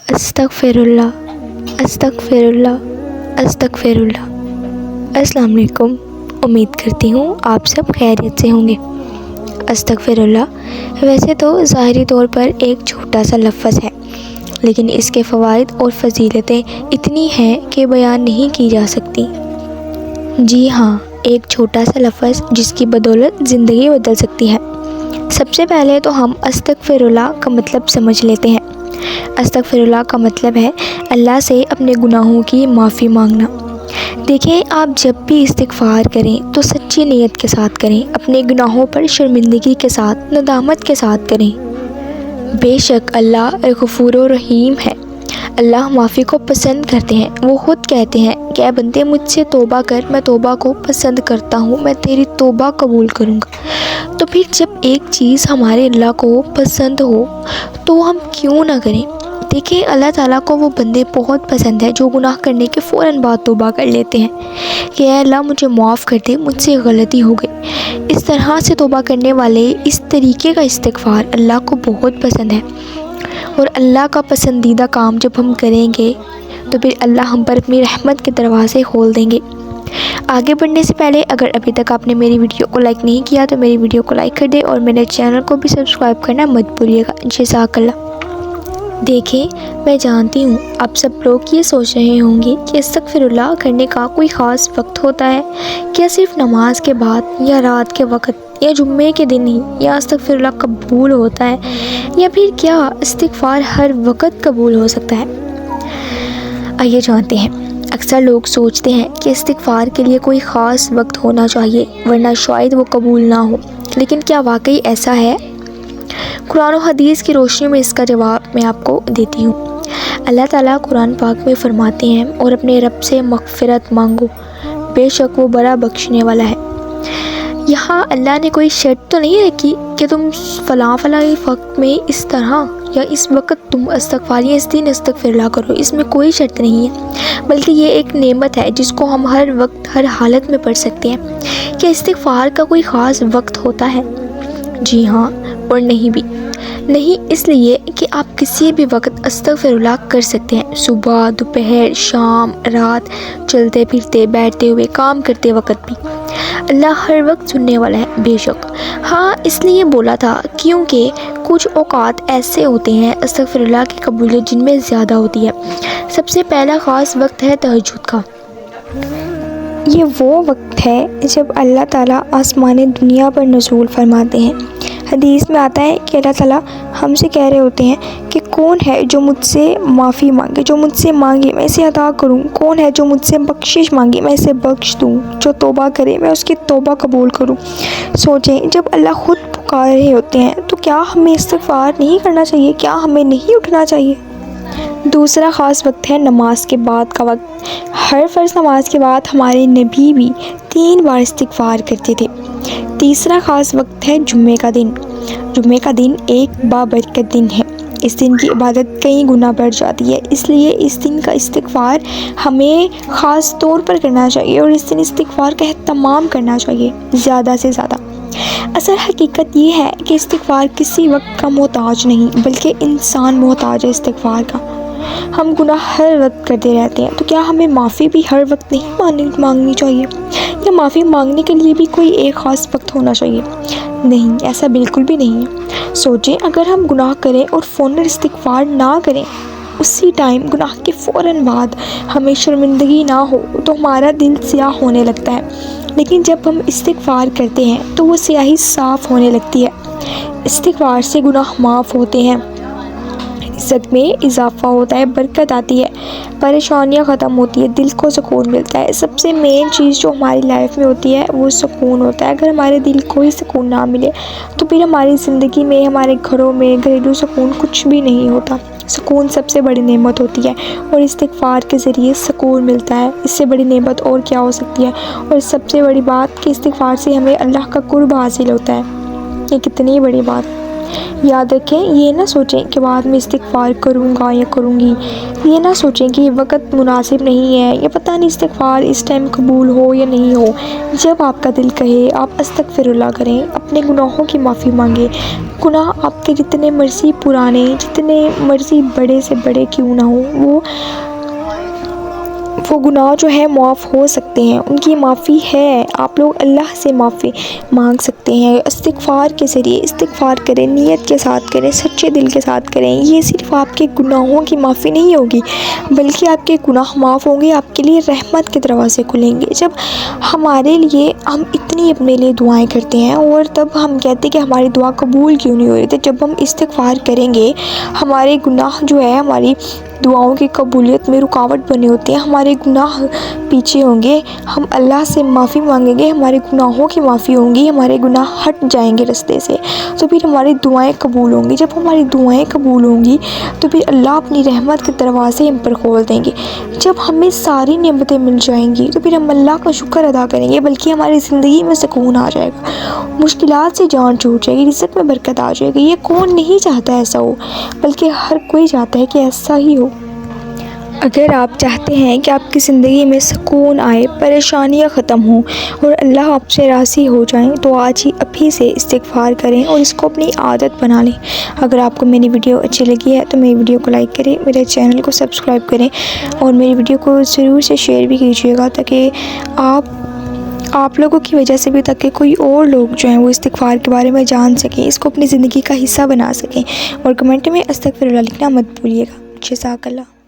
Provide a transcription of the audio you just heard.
استغفراللہ استغفراللہ استغفراللہ۔ السلام علیکم، امید کرتی ہوں آپ سب خیریت سے ہوں گے۔ استغفراللہ ویسے تو ظاہری طور پر ایک چھوٹا سا لفظ ہے، لیکن اس کے فوائد اور فضیلتیں اتنی ہیں کہ بیان نہیں کی جا سکتی۔ جی ہاں، ایک چھوٹا سا لفظ جس کی بدولت زندگی بدل سکتی ہے۔ سب سے پہلے تو ہم استغفراللہ کا مطلب سمجھ لیتے ہیں۔ استغفراللہ کا مطلب ہے اللہ سے اپنے گناہوں کی معافی مانگنا۔ دیکھیں، آپ جب بھی استغفار کریں تو سچی نیت کے ساتھ کریں، اپنے گناہوں پر شرمندگی کے ساتھ، ندامت کے ساتھ کریں۔ بے شک اللہ غفور و رحیم ہے، اللہ معافی کو پسند کرتے ہیں۔ وہ خود کہتے ہیں کہ اے بندے، مجھ سے توبہ کر، میں توبہ کو پسند کرتا ہوں، میں تیری توبہ قبول کروں گا۔ تو پھر جب ایک چیز ہمارے اللہ کو پسند ہو تو ہم کیوں نہ کریں؟ دیکھیں، اللہ تعالیٰ کو وہ بندے بہت پسند ہے جو گناہ کرنے کے فوراً بعد توبہ کر لیتے ہیں کہ اے اللہ مجھے معاف کر دے، مجھ سے غلطی ہو گئی۔ اس طرح سے توبہ کرنے والے، اس طریقے کا استغفار اللہ کو بہت پسند ہے، اور اللہ کا پسندیدہ کام جب ہم کریں گے تو پھر اللہ ہم پر اپنی رحمت کے دروازے کھول دیں گے۔ آگے بڑھنے سے پہلے اگر ابھی تک آپ نے میری ویڈیو کو لائک نہیں کیا تو میری ویڈیو کو لائک کر دے اور میرے چینل کو بھی سبسکرائب کرنا مت بھولیے گا۔ جزاک اللہ۔ دیکھیں، میں جانتی ہوں آپ سب لوگ یہ سوچ رہے ہوں گے کہ استغفراللہ کرنے کا کوئی خاص وقت ہوتا ہے، کیا صرف نماز کے بعد یا رات کے وقت یا جمعے کے دن ہی یا استغفراللہ قبول ہوتا ہے، یا پھر کیا استغفار ہر وقت قبول ہو سکتا ہے؟ آئیے جانتے ہیں۔ اکثر لوگ سوچتے ہیں کہ استغفار کے لیے کوئی خاص وقت ہونا چاہیے ورنہ شاید وہ قبول نہ ہو، لیکن کیا واقعی ایسا ہے؟ قرآن و حدیث کی روشنی میں اس کا جواب میں آپ کو دیتی ہوں۔ اللہ تعالیٰ قرآن پاک میں فرماتے ہیں اور اپنے رب سے مغفرت مانگو، بے شک وہ بڑا بخشنے والا ہے۔ یہاں اللہ نے کوئی شرط تو نہیں رکھی کہ تم فلاں وقت میں اس طرح یا اس وقت تم استغفار یا اس دن استغفراللہ کرو، اس میں کوئی شرط نہیں ہے، بلکہ یہ ایک نعمت ہے جس کو ہم ہر وقت ہر حالت میں پڑھ سکتے ہیں۔ کیا استغفار کا کوئی خاص وقت ہوتا ہے؟ جی ہاں اور نہیں بھی۔ نہیں اس لیے کہ آپ کسی بھی وقت استغفراللہ کر سکتے ہیں، صبح، دوپہر، شام، رات، چلتے پھرتے، بیٹھتے ہوئے، کام کرتے وقت بھی۔ اللہ ہر وقت سننے والا ہے، بے شک۔ ہاں اس لیے بولا تھا کیونکہ کچھ اوقات ایسے ہوتے ہیں استغفراللہ کی قبولیت جن میں زیادہ ہوتی ہے۔ سب سے پہلا خاص وقت ہے تہجد کا۔ یہ وہ وقت ہے جب اللہ تعالیٰ آسمان دنیا پر نزول فرماتے ہیں۔ حدیث میں آتا ہے کہ اللہ تعالیٰ ہم سے کہہ رہے ہوتے ہیں کہ کون ہے جو مجھ سے معافی مانگے، جو مجھ سے مانگے میں اسے عطا کروں، کون ہے جو مجھ سے بخشش مانگے میں اسے بخش دوں، جو توبہ کرے میں اس کی توبہ قبول کروں۔ سوچیں، جب اللہ خود پکار رہے ہوتے ہیں تو کیا ہمیں استغفار نہیں کرنا چاہیے؟ کیا ہمیں نہیں اٹھنا چاہیے؟ دوسرا خاص وقت ہے نماز کے بعد کا وقت۔ ہر فرض نماز کے بعد ہمارے نبی بھی 3 بار استغفار کرتے تھے۔ تیسرا خاص وقت ہے جمعے کا دن۔ جمعے کا دن ایک بابرکت دن ہے، اس دن کی عبادت کئی گنا بڑھ جاتی ہے، اس لیے اس دن کا استغفار ہمیں خاص طور پر کرنا چاہیے اور اس دن استغفار کا اہتمام کرنا چاہیے زیادہ سے زیادہ۔ اصل حقیقت یہ ہے کہ استغفار کسی وقت کا محتاج نہیں بلکہ انسان محتاج ہے استغفار کا۔ ہم گناہ ہر وقت کرتے رہتے ہیں، تو کیا ہمیں معافی بھی ہر وقت نہیں مانگنی چاہیے، یا معافی مانگنے کے لیے بھی کوئی ایک خاص وقت ہونا چاہیے؟ نہیں، ایسا بالکل بھی نہیں ہے۔ سوچیں، اگر ہم گناہ کریں اور فوراً استغفار نہ کریں، اسی ٹائم گناہ کے فوراً بعد ہمیں شرمندگی نہ ہو تو ہمارا دل سیاہ ہونے لگتا ہے، لیکن جب ہم استغفار کرتے ہیں تو وہ سیاہی صاف ہونے لگتی ہے۔ استغفار سے گناہ معاف ہوتے ہیں، عزت میں اضافہ ہوتا ہے، برکت آتی ہے، پریشانیاں ختم ہوتی ہے، دل کو سکون ملتا ہے۔ سب سے مین چیز جو ہماری لائف میں ہوتی ہے وہ سکون ہوتا ہے۔ اگر ہمارے دل کو ہی سکون نہ ملے تو پھر ہماری زندگی میں، ہمارے گھروں میں گھریلو سکون کچھ بھی نہیں ہوتا۔ سکون سب سے بڑی نعمت ہوتی ہے اور استغفار کے ذریعے سکون ملتا ہے، اس سے بڑی نعمت اور کیا ہو سکتی ہے؟ اور سب سے بڑی بات کہ استغفار سے ہمیں اللہ کا قرب حاصل ہوتا ہے۔ یہ کتنی بڑی بات۔ یاد رکھیں، یہ نہ سوچیں کہ بعد میں استغفار کروں گا یا کروں گی، یہ نہ سوچیں کہ یہ وقت مناسب نہیں ہے یا پتہ نہیں استغفار اس ٹائم قبول ہو یا نہیں ہو۔ جب آپ کا دل کہے آپ استغفر اللہ کریں، اپنے گناہوں کی معافی مانگیں۔ گناہ آپ کے جتنے مرضی پرانے، جتنے مرضی بڑے سے بڑے کیوں نہ ہوں، وہ گناہ جو ہے معاف ہو سکتے ہیں، ان کی معافی ہے۔ آپ لوگ اللہ سے معافی مانگ سکتے ہیں استغفار کے ذریعے۔ استغفار کریں، نیت کے ساتھ کریں، سچے دل کے ساتھ کریں۔ یہ صرف آپ کے گناہوں کی معافی نہیں ہوگی بلکہ آپ کے گناہ معاف ہوں گے، آپ کے لیے رحمت کے دروازے کھلیں گے۔ جب ہمارے لیے ہم اتنی اپنے لیے دعائیں کرتے ہیں اور تب ہم کہتے ہیں کہ ہماری دعا قبول کیوں نہیں ہو رہی، تو جب ہم استغفار کریں گے، ہمارے گناہ جو ہے ہماری دعاؤں کی قبولیت میں رکاوٹ بنے ہوتے ہیں، ہمارے گناہ پیچھے ہوں گے، ہم اللہ سے معافی مانگیں گے، ہمارے گناہوں کی معافی ہوں گی، ہمارے گناہ ہٹ جائیں گے رستے سے، تو پھر ہماری دعائیں قبول ہوں گی۔ جب ہماری دعائیں قبول ہوں گی تو پھر اللہ اپنی رحمت کے دروازے ہم پر کھول دیں گے۔ جب ہمیں ساری نعمتیں مل جائیں گی تو پھر ہم اللہ کا شکر ادا کریں گے، بلکہ ہماری زندگی میں سکون آ جائے گا، مشکلات سے جان چھوٹ جائے گی، رزق میں برکت آ جائے گی۔ یہ کون نہیں چاہتا ایسا ہو، بلکہ ہر کوئی چاہتا ہے کہ ایسا ہی ہو۔ اگر آپ چاہتے ہیں کہ آپ کی زندگی میں سکون آئے، پریشانیاں ختم ہوں اور اللہ آپ سے راضی ہو جائیں، تو آج ہی ابھی سے استغفار کریں اور اس کو اپنی عادت بنا لیں۔ اگر آپ کو میری ویڈیو اچھی لگی ہے تو میری ویڈیو کو لائک کریں، میرے چینل کو سبسکرائب کریں اور میری ویڈیو کو ضرور سے شیئر بھی کیجیے گا، تاکہ آپ لوگوں کی وجہ سے بھی تاکہ کوئی اور لوگ جو ہیں وہ استغفار کے بارے میں جان سکیں، اس کو اپنی زندگی کا حصہ بنا سکیں۔ اور کمنٹ میں استغفر اللہ لکھنا مت بھولیے گا۔ جزاک اللہ۔